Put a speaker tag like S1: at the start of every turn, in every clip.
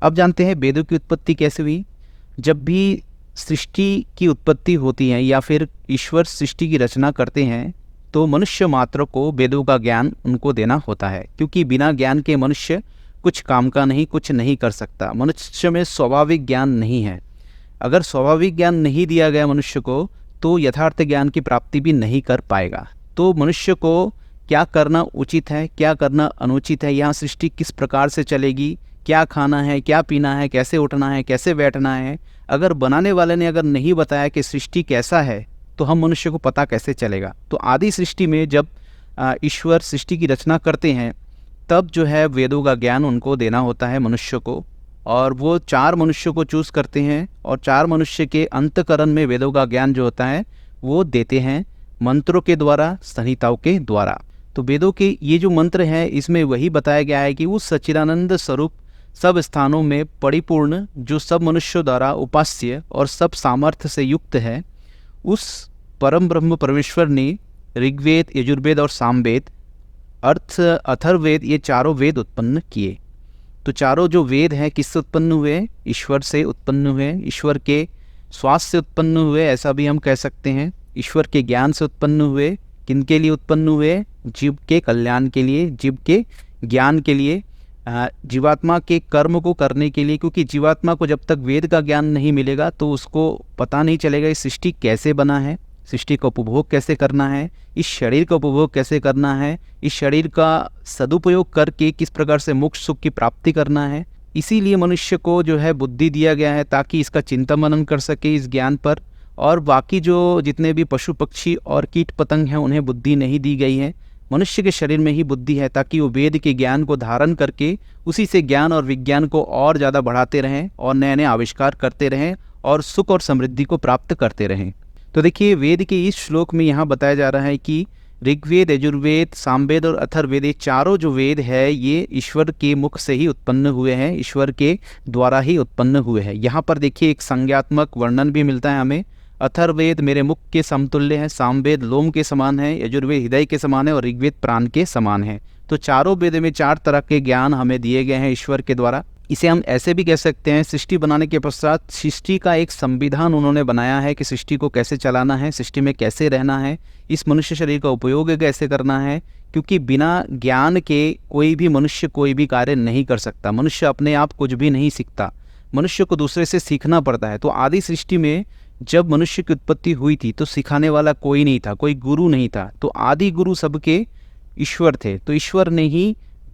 S1: अब जानते हैं वेदों की उत्पत्ति कैसे हुई। जब भी सृष्टि की उत्पत्ति होती है या फिर ईश्वर सृष्टि की रचना करते हैं तो मनुष्य मात्र को वेदों का ज्ञान उनको देना होता है, क्योंकि बिना ज्ञान के मनुष्य कुछ काम का नहीं, कुछ नहीं कर सकता। मनुष्य में स्वाभाविक ज्ञान नहीं है। अगर स्वाभाविक ज्ञान नहीं दिया गया मनुष्य को तो यथार्थ ज्ञान की प्राप्ति भी नहीं कर पाएगा। तो मनुष्य को क्या करना उचित है, क्या करना अनुचित है, यहाँ सृष्टि किस प्रकार से चलेगी, क्या खाना है, क्या पीना है, कैसे उठना है, कैसे बैठना है, अगर बनाने वाले ने अगर नहीं बताया कि सृष्टि कैसा है तो हम मनुष्य को पता कैसे चलेगा। तो आदि सृष्टि में जब ईश्वर सृष्टि की रचना करते हैं तब जो है वेदों का ज्ञान उनको देना होता है मनुष्य को, और वो 4 मनुष्य को चूज़ करते हैं और 4 मनुष्य के अंतकरण में वेदों का ज्ञान जो होता है वो देते हैं मंत्रों के द्वारा, संहिताओं के द्वारा। तो वेदों के ये जो मंत्र हैं इसमें वही बताया गया है कि उस सच्चिदानंद स्वरूप सब स्थानों में परिपूर्ण जो सब मनुष्यों द्वारा उपास्य और सब सामर्थ्य से युक्त है, उस परम ब्रह्म परमेश्वर ने ऋग्वेद, यजुर्वेद और सामवेद अर्थ अथर्ववेद ये चारों वेद उत्पन्न किए। तो चारों जो वेद हैं किससे उत्पन्न हुए? ईश्वर से उत्पन्न हुए, ईश्वर के श्वास से उत्पन्न हुए, ऐसा भी हम कह सकते हैं। ईश्वर के ज्ञान से उत्पन्न हुए। किनके लिए उत्पन्न हुए? जीव के कल्याण के लिए, जीव के ज्ञान के लिए, जीवात्मा के कर्म को करने के लिए। क्योंकि जीवात्मा को जब तक वेद का ज्ञान नहीं मिलेगा तो उसको पता नहीं चलेगा इस सृष्टि कैसे बना है, सृष्टि का उपभोग कैसे करना है, इस शरीर का उपभोग कैसे करना है, इस शरीर का सदुपयोग करके किस प्रकार से मोक्ष सुख की प्राप्ति करना है। इसीलिए मनुष्य को जो है बुद्धि दिया गया है ताकि इसका चिंतन मनन कर सके इस ज्ञान पर। और बाकी जो जितने भी पशु पक्षी और कीट पतंग हैं उन्हें बुद्धि नहीं दी गई है। मनुष्य के शरीर में ही बुद्धि है ताकि वो वेद के ज्ञान को धारण करके उसी से ज्ञान और विज्ञान को और ज़्यादा बढ़ाते रहें और नए नए आविष्कार करते रहें और सुख और समृद्धि को प्राप्त करते रहें। तो देखिए वेद के इस श्लोक में यहाँ बताया जा रहा है कि ऋग्वेद, यजुर्वेद, सामवेद और अथर्ववेद ये चारों जो वेद है ये ईश्वर के मुख से ही उत्पन्न हुए हैं, ईश्वर के द्वारा ही उत्पन्न हुए हैं। यहाँ पर देखिए एक संज्ञात्मक वर्णन भी मिलता है हमें। अथर्ववेद मेरे मुख के समतुल्य है, सामवेद लोम के समान है, यजुर्वेद हृदय के समान है और ऋग्वेद प्राण के समान है। तो चारों वेद में 4 तरह के ज्ञान हमें दिए गए हैं ईश्वर के द्वारा। इसे हम ऐसे भी कह सकते हैं सृष्टि बनाने के पश्चात सृष्टि का एक संविधान उन्होंने बनाया है कि सृष्टि को कैसे चलाना है, सृष्टि में कैसे रहना है, इस मनुष्य शरीर का उपयोग कैसे करना है। क्योंकि बिना ज्ञान के कोई भी मनुष्य कोई भी कार्य नहीं कर सकता। मनुष्य अपने आप कुछ भी नहीं सीखता, मनुष्य को दूसरे से सीखना पड़ता है। तो आदि सृष्टि में जब मनुष्य की उत्पत्ति हुई थी तो सिखाने वाला कोई नहीं था, कोई गुरु नहीं था। तो आदि गुरु सबके ईश्वर थे। तो ईश्वर ने ही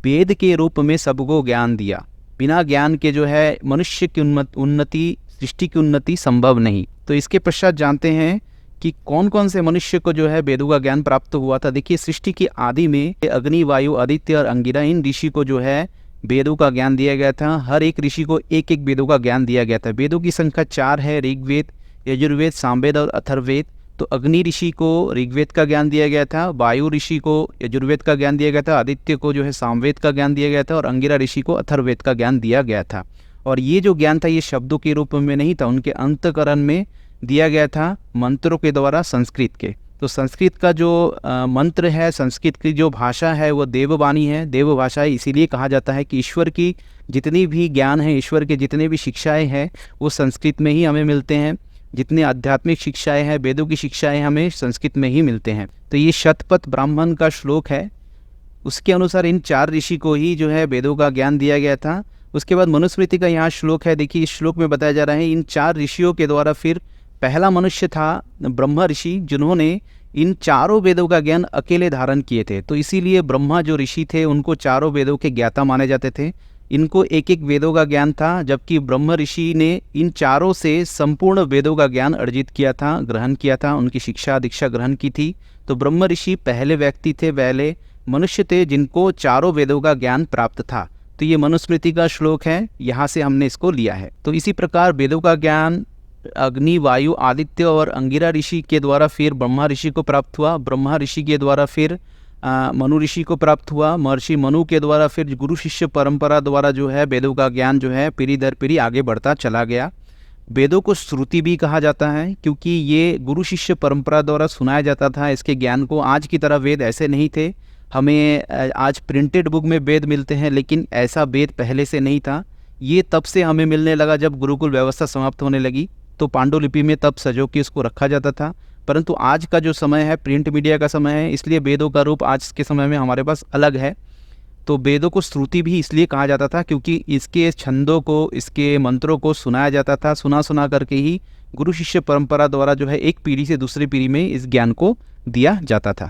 S1: वेद के रूप में सबको ज्ञान दिया। बिना ज्ञान के जो है मनुष्य की उन्नति, सृष्टि की उन्नति संभव नहीं। तो इसके पश्चात जानते हैं कि कौन कौन से मनुष्य को जो है वेदों का ज्ञान प्राप्त हुआ था। देखिए सृष्टि की आदि में अग्नि, वायु, आदित्य और अंगिरा इन ऋषि को जो है वेदों का ज्ञान दिया गया था। हर एक ऋषि को एक एक वेदों का ज्ञान दिया गया था। वेदों की संख्या 4 है, ऋग्वेद, यजुर्वेद, सामवेद और अथर्ववेद। तो अग्नि ऋषि को ऋग्वेद का ज्ञान दिया गया था, वायु ऋषि को यजुर्वेद का ज्ञान दिया गया था, आदित्य को जो है सामवेद का ज्ञान दिया गया था और अंगिरा ऋषि को अथर्ववेद का ज्ञान दिया गया था। और ये जो ज्ञान था ये शब्दों के रूप में नहीं था, उनके अंतकरण में दिया गया था मंत्रों के द्वारा, संस्कृत के। तो संस्कृत का जो मंत्र है, संस्कृत की जो भाषा है वो देववाणी है, देव भाषा है। इसीलिए कहा जाता है कि ईश्वर की जितनी भी ज्ञान है, ईश्वर के जितने भी शिक्षाएँ हैं वो संस्कृत में ही हमें मिलते हैं। जितनी आध्यात्मिक शिक्षाएं हैं, वेदों की शिक्षाएं हमें संस्कृत में ही मिलते हैं। तो ये शतपथ ब्राह्मण का श्लोक है, उसके अनुसार इन 4 ऋषि को ही जो है वेदों का ज्ञान दिया गया था। उसके बाद मनुस्मृति का यहाँ श्लोक है। देखिए इस श्लोक में बताया जा रहा है इन 4 ऋषियों के द्वारा फिर पहला मनुष्य था ब्रह्मा ऋषि, जिन्होंने इन चारों वेदों का ज्ञान अकेले धारण किए थे। तो इसीलिए ब्रह्मा जो ऋषि थे उनको चारों वेदों के ज्ञाता माने जाते थे। इनको एक एक वेदों का ज्ञान था, जबकि ब्रह्म ऋषि ने इन चारों से संपूर्ण वेदों का ज्ञान अर्जित किया था, ग्रहण किया था, उनकी शिक्षा दीक्षा ग्रहण की थी। तो ब्रह्म ऋषि पहले व्यक्ति थे, पहले मनुष्य थे जिनको चारों वेदों का ज्ञान प्राप्त था। तो ये मनुस्मृति का श्लोक है, यहाँ से हमने इसको लिया है। तो इसी प्रकार वेदों का ज्ञान अग्नि, वायु, आदित्य और अंगिरा ऋषि के द्वारा फिर ब्रह्मा ऋषि को प्राप्त हुआ। ब्रह्मा ऋषि के द्वारा फिर मनु ऋषि को प्राप्त हुआ। महर्षि मनु के द्वारा फिर गुरु शिष्य परंपरा द्वारा जो है वेदों का ज्ञान जो है पीढ़ी दर पीढ़ी आगे बढ़ता चला गया। वेदों को श्रुति भी कहा जाता है क्योंकि ये गुरु शिष्य परंपरा द्वारा सुनाया जाता था इसके ज्ञान को। आज की तरह वेद ऐसे नहीं थे, हमें आज प्रिंटेड बुक में वेद मिलते हैं, लेकिन ऐसा वेद पहले से नहीं था। ये तब से हमें मिलने लगा जब गुरुकुल व्यवस्था समाप्त होने लगी, तो पांडुलिपि में तब सजो के इसको रखा जाता था। परंतु आज का जो समय है प्रिंट मीडिया का समय है, इसलिए वेदों का रूप आज के समय में हमारे पास अलग है। तो वेदों को श्रुति भी इसलिए कहा जाता था क्योंकि इसके छंदों को, इसके मंत्रों को सुनाया जाता था, सुना सुना करके ही गुरु शिष्य परंपरा द्वारा जो है एक पीढ़ी से दूसरी पीढ़ी में इस ज्ञान को दिया जाता था।